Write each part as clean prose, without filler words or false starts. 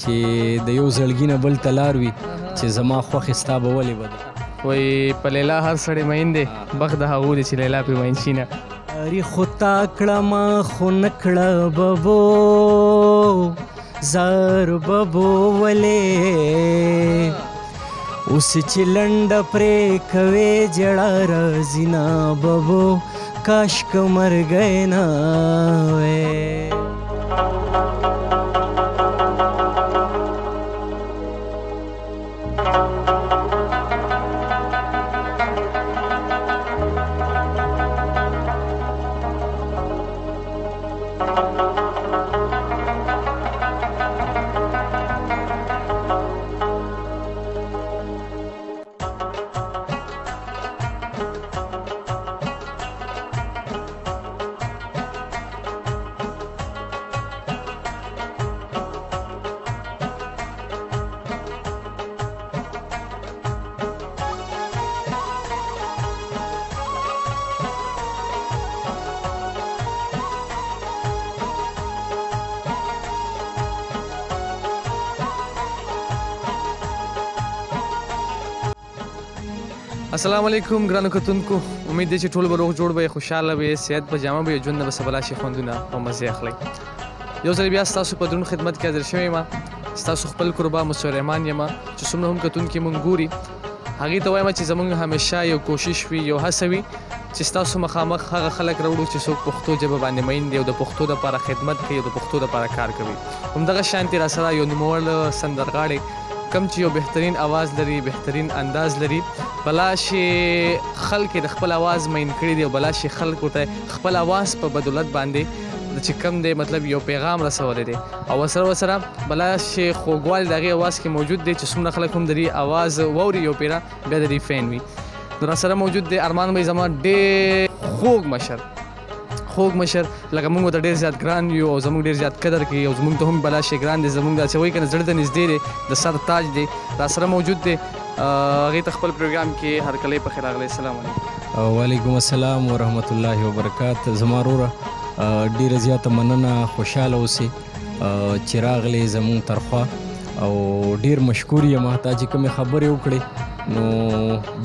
چې د یو زړګي نه بل ته لار وي چې زما خوښې ستا به ولې به ده وایي په لیلا هر سړی مین دی بخت د هغو دی چې لیلا پرې مین شي نه اری خو تا کړمه خو نه کړه ببو زار ببو ولې اوس چې لنډه پرې کوې جړه راځي نه ببو کاش که مرګی نه وی السلام علیکم ګرانو کتونکو امید دی چې ټول به روغ جوړ به خوشحاله به صحت په جامه به ژوند نه به سبلا شي خوندونه او مزې اخلئ یو ځل بیا ستاسو په دروند خدمت کې حاضر شوی یم ستاسو خپل قربا مستور رحمان یم چې څومره هم کتونکي مونږ ګوري هغې ته وایم چې زموږ همیشه یو کوشش وي یو هڅه وي چې ستاسو مخامخ هغه خلک راوړو چې څوک پښتو ژبه باندې مین دي او د پښتو دپاره خدمت کوي او د پښتو دپاره کار کوي همدغه شانتې را سره یو نوموړ سندرغاړی کم چې یو بهترین آواز لري بهترین انداز لري بلا شي خلک د خپل آواز مین کړي دي او بلا شي خلکو ته خپل آواز په بدولت باندې د چې کم دی مطلب یو پیغام رسولی دی او ورسره بلا شي خوږوالی د هغې آواز کې موجود دی چې څومره خلک هم د دې آواز واوري یو پیره بیا د دې فین وي نو راسره موجود دی ارمان بھائی زما ډېر خوږ مشر لکه موږ ته ډېر زیات ګران یو او زموږ ډېر زیات قدر کوي او زموږ ته هم بلا شي ګران دی زموږ داسې وایي که نه زړه ته نږدې دی د سر تاج دی راسره موجود دی هغې ته خپل پروګرام کې هرکلی پخیر راغلی السلام علیکم وعلیکم السلام ورحمت الله وبرکات زما وروره ډېره زیاته مننه خوشحاله اوسې چې راغلی زموږ ترخوا او ډېر مشکور یم تا چې کومې خبرې وکړې نو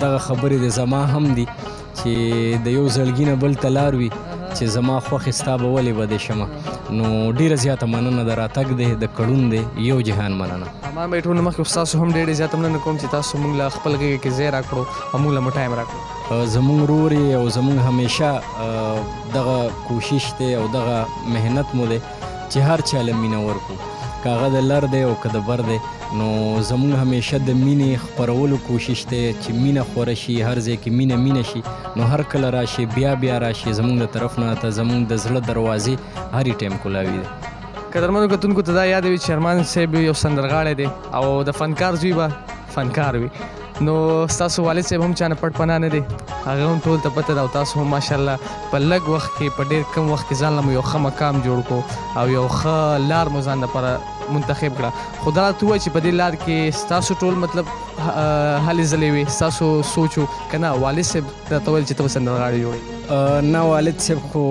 دغه خبرې د زما هم دي چې د یو زړګي نه بل ته لار وي چې زما خوښې ستا به ولې به دې شمه نو ډېره زیاته مننه د راتګ دی د کړون دی یو جهان مننه ما به ټول مخکې ستاسو هم ډېرې زیاته مننه کوم چې تاسو موږ له خپل غېږې کې ځای راکړو او موږ له مو ټایم راکړو زموږ ورور او زموږ همیشه دغه کوشش دی او دغه محنت مو دی چې هر چا له مینه ورکړو که هغه د لر دی او که د بر دی نو زموږ همیشه د مینې خپرولو کوشش دی چې مینه خوره شي هر ځای کې مینه شي نو هر کله راشي بیا راشي زموږ د طرف نه ته زموږ د زړه دروازې هرې ټایم کولاوي دی قدرمنو کتونکو ته دا یاد وي چې ارمان صاحب یو سندرغاړی دی او د فنکار زوی به فنکار وي نو ستاسو والد صاحب هم چا نه پټ پناه نه دی هغه هم ټول ته پته ده او تاسو هم ماشاءالله په لږ وخت کې په ډېر کم وخت کې ځان له مو یو ښه مقام جوړ کړو او یو ښه لار مو ځان دپاره منتخب کړه خو دا راته ووایه چې په دې لار کې ستاسو ټول مطلب هلې ځلې وې ستاسو سوچ و که نه والد صاحب راته ویل چې ته به سندرغاړی جوړوې نه والد صاحب خو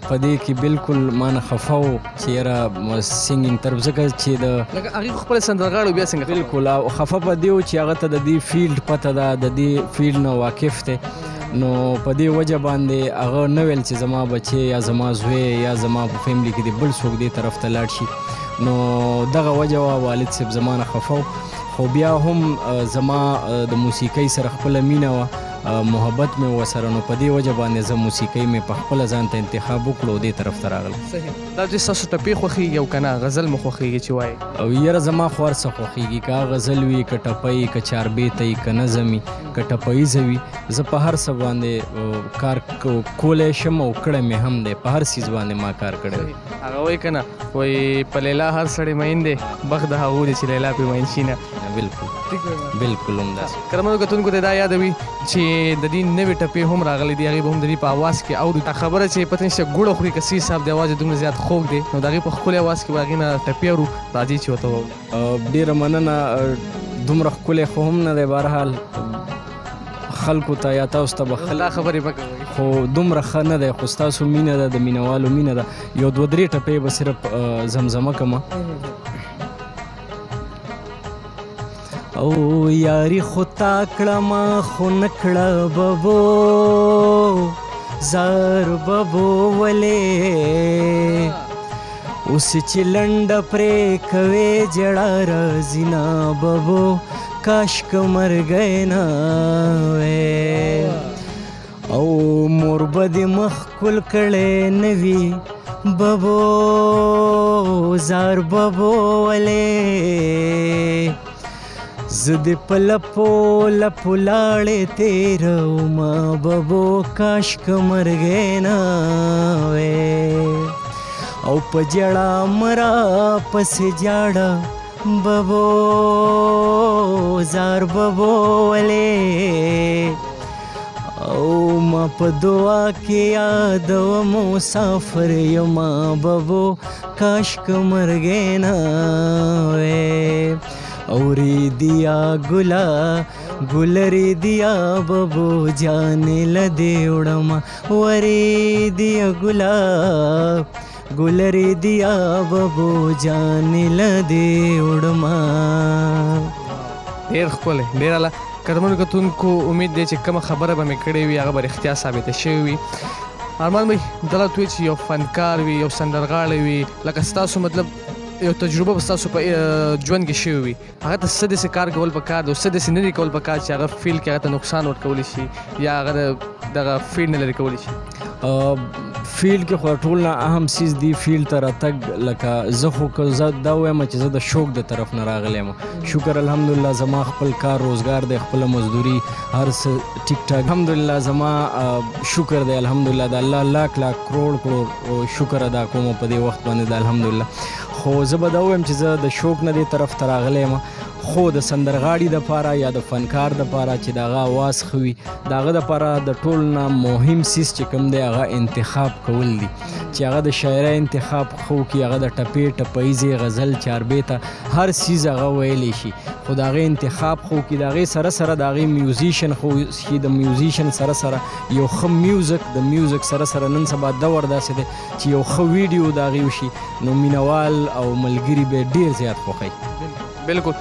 په دې کې بالکل ما نه خفه و چې یاره سینګینګ طرف ځکه چې د لکه هغې خو خپله سندرغاړی بیا څنګه بالکل او خفه په دې و چې هغه ته د دې فیلډ پته ده د دې فیلډ نه واقف دی نو په دې وجه باندې هغه نه ویل چې زما بچی یا زما زوی یا زما په فیملی کې د بل څوک دې طرف ته لاړ شي نو دغه وجه وه والد صاحب زما نه خفه خو بیا هم زما د موسیقۍ سره خپله مینه وه محبت مې ورسره نو په دې وجه باندې زه موسیقۍ مې په خپله ځان ته انتخاب وکړو دې طرف ته راغلم صحیح دا چې ستاسو ټپې خوښېږي او که نه غزل مو خوښېږي چې وایي او یاره زما خو هر څه خوښېږي که غزل وي که ټپۍ که چاربیته که نظم وي که ټپییزه وي زه په هر څه باندې کار کولی شم او کړی مې هم دی په هر څیز باندې ما کار کړی هغه وایي که نه وایي په لیلا هر سړی مین دی بخت د هغو دی چې لیلا پرې مین شي نه بالکل همداسې کرمنو کتونکو ته دا یاد وي چې د دې نوې ټپې هم راغلي دي هغې به هم د دې په آواز کې اورو دا خبره چې پته نشته ګوړه خوري که سی صاحب د آواز یې دومره زیات خوږ دی نو د هغې په ښکلي آواز کې به هغې نه ټپې اورو راځي چې ورته واورو ډېره مننه دومره ښکلی خو هم نه دی بهرحال خلکو ته یا تاسو ته به دا خبرې مه کوئ خو دومره ښه نه دی خو ستاسو مینه ده د مینهوالو مینه ده یو دوه درې ټپې به صرف زمزمه کړمه او یاری خو تا کړه ما خو نه کړه ببو زار ببو ولې اوس چې لنډه پرې کوې جړه راځي نه ببو کاش که مرګی نه وی او مور به دې مخ کل کړی نه وي ببو زار ببو ولې زه دې په لپو لپو لاړې تېرومه ببو کاش که مرګی نه وی او په جړه مرا پسې جاړه ببو زار ببو ولې او ما په دعا کې یادوم مسافر یما ببو کاش که مرګی نه وی اوریدیا ګلا ګلریدیا ببو جانې له دې وړمه وریدیا ګلا ګلریدیا ببو جانې له دې وړمه. ډېر ښکلی ډېر اعلی. قدرمنو کتونکو امید دی چې کومه خبره به مې کړې وي هغه به رښتیا ثابته شوې وي. ارمان بھائی دلته وایي چې یو فنکار وي یو سندرغاړی وي لکه ستاسو مطلب یو تجربه به ستاسو په ژوند کې شوې وي هغه ته څه داسې کار کول پکار دی او څه داسې نه دي کول پکار چې هغه فیل کې هغه ته نقصان ورکولی شي یا هغه دغه فیل نه لرې کولی شي. فیلډ کې خو ټول نه اهم څیز دی فیلډ ته راتګ لکه زه خو که زه دا ووایم چې زه د شوق د طرف نه راغلی یم شکر الحمدلله زما خپل کار روزګار دی خپله مزدوري هر څه ټیک ټاک الحمدلله زما شکر دی الحمدلله د الله لاک لاک کروڑ کروڑ شکر ادا کوم په دې وخت باندې د الحمدلله. خو زه به دا ووایم چې زه د شوق نه دې طرف ته راغلی یم خو د سندرغاړي دپاره یا د فنکار دپاره چې د هغه اواز ښه وي د هغه دپاره د ټول نه مهم څیز چې کوم دی هغه انتخاب کول دي چې هغه د شاعرۍ انتخاب ښه وکړي هغه د ټپې ټپیزې غزل چاربیته هر څیز هغه ویلی شي خو د هغې انتخاب ښه وکړي د هغې سره سره د هغې میوزیشن ښه شي د میوزیشن سره سره یو ښه میوزک د میوزک سره سره نن سبا دور داسې دی چې یو ښه ویډیو د هغې وشي نو مینوال او ملګري به ډېر زیات خوښوي. بالکل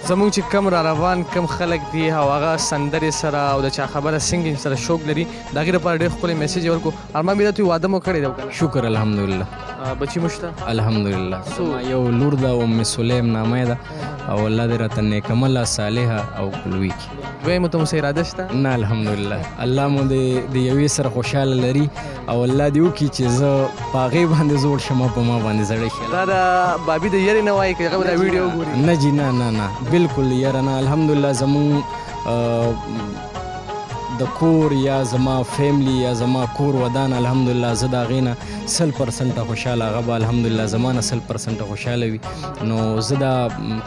زموږ چې کم را روان کم خلک دي او هغه سندرې سره او د چا خبره سنګینګ سره شوق لري د هغې لپاره ډېر ښکلی میسیج یې ورکړو. ارمان بیا دوی واده مو کړی دی شکر الحمدلله بچي مو شته الحمدلله یو لور ده ام سلیم نامه ده او الله دې راته نیکمله صالحه او کلوي کړي. دویمو ته مو څه اراده شته؟ نه الحمدلله الله مو د یوې سره خوشحاله لري او الله دې وکړي چې زه په هغې باندې زوړ شم په ما باندې زړی شي. دا د بابي د یارې نه وایي که هغه به دا ویډیو وګوري؟ نه جي نه نه نه بالکل یاره نه الحمدلله زمونږ د کور یا زما فیملی یا زما کور ودان الحمدلله زه د هغې نه 100% خوشحاله هغه به الحمدلله زما نه 100% خوشحاله وي نو زه دا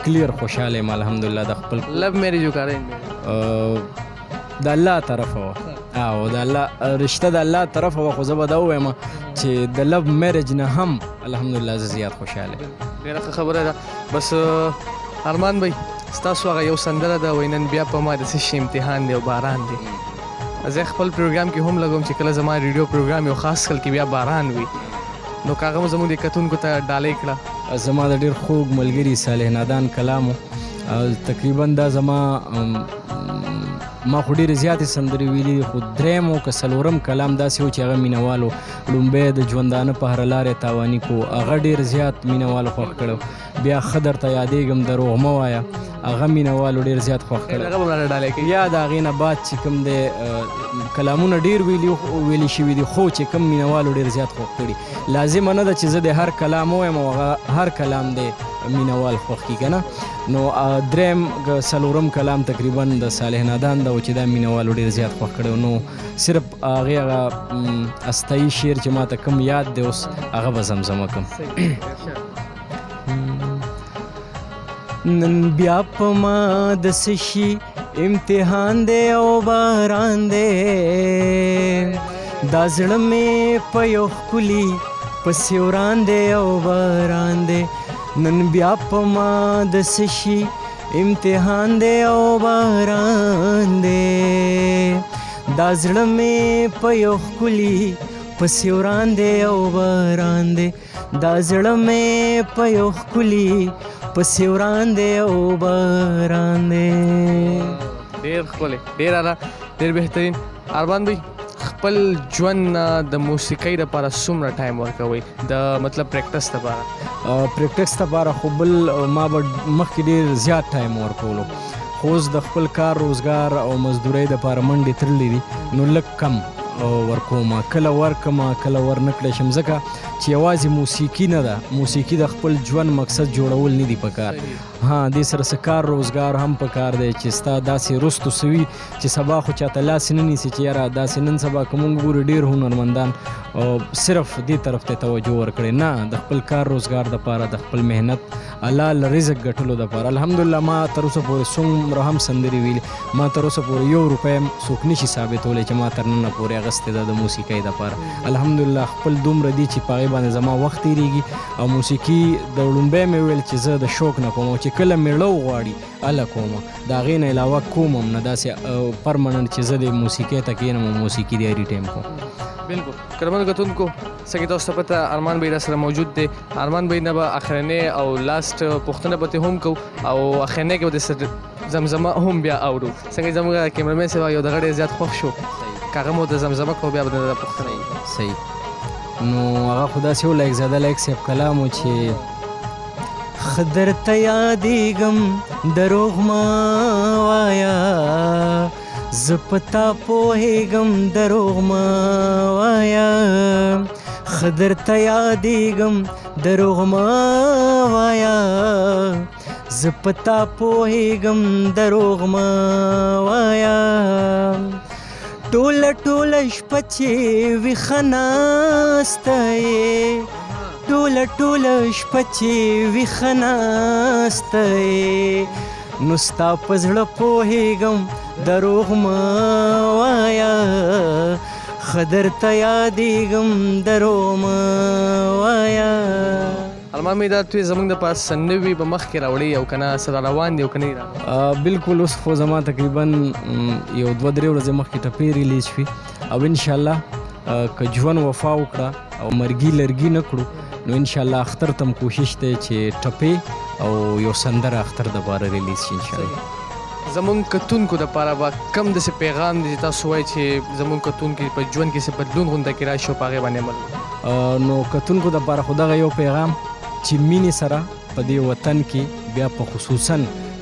کلیر خوشحاله یم الحمدلله د خپل لو میریج وکړئ د الله طرفه وه او د الله رشته د الله طرفه وه خو زه به دا ووایم چې د لو میریج نه هم الحمدلله زه زیات خوشحاله یم. ډېره ښه خبره ده. بس ارمان بھائی ستاسو هغه یو سندره ده وایي نن بیا په ما د څه شي امتحان دی او باران دی. زه خپل پروګرام کې هم لګوم چې کله زما ریډیو پروګرام یو خاص کل کې بیا باران وي نو که هغه زموږ د کتونکو ته ډالۍ کړه. زما د ډېر خوږ ملګري صالح نادان کلامو تقریبا دا زما ما خو ډېرې زیاتې سندرې ویلي دي خو دریم او که څلورم کلام داسې و چې هغه مینهوالو لومبی د ژوندانه په هره لارې تاواني کو هغه ډېر زیات مینهوالو خوښ کړی بیا ښه درته یادېږم دروغ مه وایه هغه مینهوالو ډېر زیات خوښ کړی یا د هغې نه بعد چې کوم دی کلامونه ډېر ویلي شوي دي خو چې کوم مینهوالو ډېر زیات خوښ کړي لازمه نه ده چې زه د هر کلام ووایم او هر کلام دی مینهوال خوښ کړي که نه نو دریم څلورم کلام تقریبا د صالح نادان ده چې دا مینهوالو ډېر زیات خوښ کړی نو صرف هغې هغه استایي شعر چې ما ته کوم یاد دی اوس هغه به زمزمه کوم. نن بیا په ما د څه شي امتحان دی او باران دی دا زړه مې په یو ښکلي پسې وران دی او باران دی نن بیا په ما د څه شي امتحان دی او باران دی دا زړه مې په یو ښکلي پسې وران دی او باران دی دا زړه مې په یو ښکلي پسې وران دی او باران دی. ډېر ښکلی، ډېر اعلی، ډېر بهترین. ارمان بھائی خپل ژوند نه د موسیقۍ لپاره څومره ټایم ورکوئ د مطلب پریکټس لپاره؟ پریکټس لپاره خو بل ما به مخکې ډېر زیات ټایم ورکولو، خو اوس د خپل کار روزګار او مزدورۍ دپاره منډې تړلې دي نو لږ کم ورکوم. کله ورکم کله ورنکړی شم، ځکه چې یوازې موسیقي نه ده، موسیقي د خپل ژوند مقصد جوړول نه دي پکار. دې سره څه کار روزګار هم پکار دی چې ستا داسې رستو سوي چې سبا خو چاته لاس نه نیسي چې یاره داسې نن سبا که موږ ګورو ډېر هنرمندان صرف دې طرف ته توجه ورکړې، نه د خپل کار روزګار دپاره د خپل محنت حلال رزق ګټلو دپاره. الحمدلله ما تر اوسه پورې څومره هم سندرې ویلې، ما تر اوسه پورې 1 روپۍ هم څوک نشي ثابتولی چې ما تر ننه پورې اخیستې ده د موسیقۍ دپاره. الحمدلله خپل دومره دي چې په هغې باندې زما وخت تېرېږي او موسیقي د وړومبی مې ویل چې زه د شوق نه کوم او چې کله مېړه وغواړي هله کوم، د هغې نه علاوه کوم هم نه داسې پرمننټ چې زه د موسیقۍ ته کښېنم او موسیقي د هرې ټایم کوم. بالکل. کرمانو کتونکو څنګه تاسو ته پته ارمان بھائی را سره موجود دی. ارمان بھائی نه به اخرنۍ او لاست پوښتنه به ترې هم کوو او اخرنۍ کې به د زمزمه هم بیا اورو. څنګه زموږ کیمرمین صاحب یو دغه ډېر زیات خوښ شو که هغه مو د زمزمه کو بیا به د پوښتنه صحیح. نو هغه خو داسې و لایق زاده لایق صاحب کلام و چې ښه درته یادېږم دروغ مه وایه، زه په تا پوهېږم دروغ مه وایه، ښه درته یادېږم دروغ مه وایه، زه په تا پوهېږم دروغ مه وایه، ټوله ټوله شپه چې ویښه ناسته یې، ټوله ټوله شپه چې ویښه ناسته یې، نو ستا په زړه پوهېږم دروغ مه وایه، ښه درته یادېږم دروغ مه وایه. ارمان بھائی دا توی زمونږ دپاره څه نوي به مخکې راوړئ او که نه څه را روان دي او که نه دي؟ بلکل اوس خو زما تقریبا یو 2-3 ورځې مخکې ټپې ریلیز شوي او انشاءالله که ژوند وفا وکړه او مرګي لرګي نه کړو نو انشاءالله اختر ته م کوشش دی چې ټپې او یو سندره اختر دپاره ریلیز شي انشاءالله. زمونږ کتونکو دپاره به کم داسې پیغام دی چې تاسو وایئ چې زمونږ کتونکو په ژوند کې څه بدلون غونډه کې راشي او په هغې باندې عمل؟ نو کتونکو دپاره خو دغه یو پیغام چې مینې سره په دې وطن کې بیا په خصوصا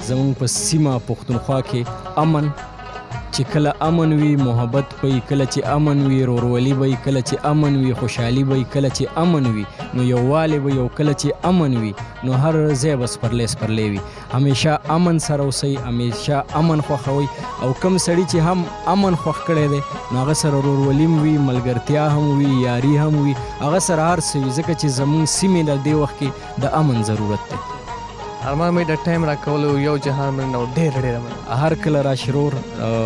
زمونږ په سیمه پښتونخوا کې امن، چې کله امن وي محبت به وي، کله چې امن وي ورورولي به وي، کله چې امن وي خوشحالي به وي، کله چې امن وي نو یووالی به وي او کله چې امن وي نو هر ځای به سپرلی سپرلی وي. همیشه امن سره اوسئ، همیشه امن خوښوئ او کم سړي چې هم امن خوښ کړی دی نو هغه سره ورورولي هم وي، ملګرتیا هم وي، یاري هم وي، هغه سره هر څه وي، ځکه چې زموږ سیمې له دې وخت کې د امن ضرورت دی. ارمان بھائی د ټایم راکولو یو جهان مننه او ډېره ډېره مننه. هر کله راشي ورور،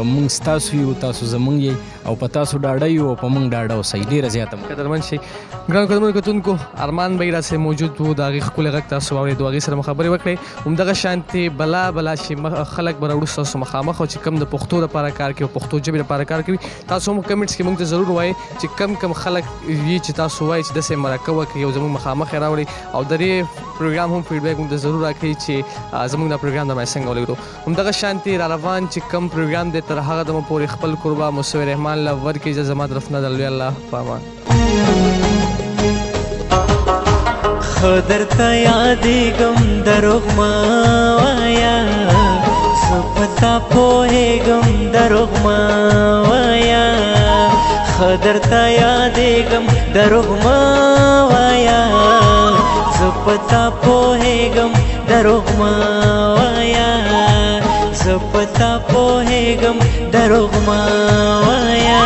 موږ ستاسو یو، تاسو زموږ یې او په تاسو ډاډه یو او په موږ ډاډه اوسئ. ډېره زیاته قدرمن شئ. ګرانو قدرمنو کتونکو ارمان بھائی راسره موجود و، د هغې ښکلی غږ تاسو واورېدو، هغې سره مو خبرې وکړې. همدغه شانتې بلا بلا چې خلک به راوړو ستاسو مخامخ او چې کوم د پښتو دپاره کار کوي او پښتو ژبې دپاره کار کوي، تاسو هم کمنټس کې موږ ته ضرور وایئ چې کم خلک وي چې تاسو وایئ چې داسې مرکه وکړي او زموږ مخامخ یې راوړئ او د دې پروګرام هم فیډبیک موږ ته ضرور راکړئ چې زموږ دا پروګرام در باندې څنګه ولګېدو. همدغه شانتې را روان چې کم پروګرام دی تر هغه دمه پورې خپل قربا مصور رحمان له ورکړي اجازه زما طرف نه د لوی الله په امان. ښه درته یادېږم دروغ مه وایه، زه په تا پوهېږم دروغ مه وایه، ښه درته یادېږم دروغ مه وایه، زه په تا پوهېږم دروغ مه وایه، زه په تا پوهېږم دروغ مه وایه.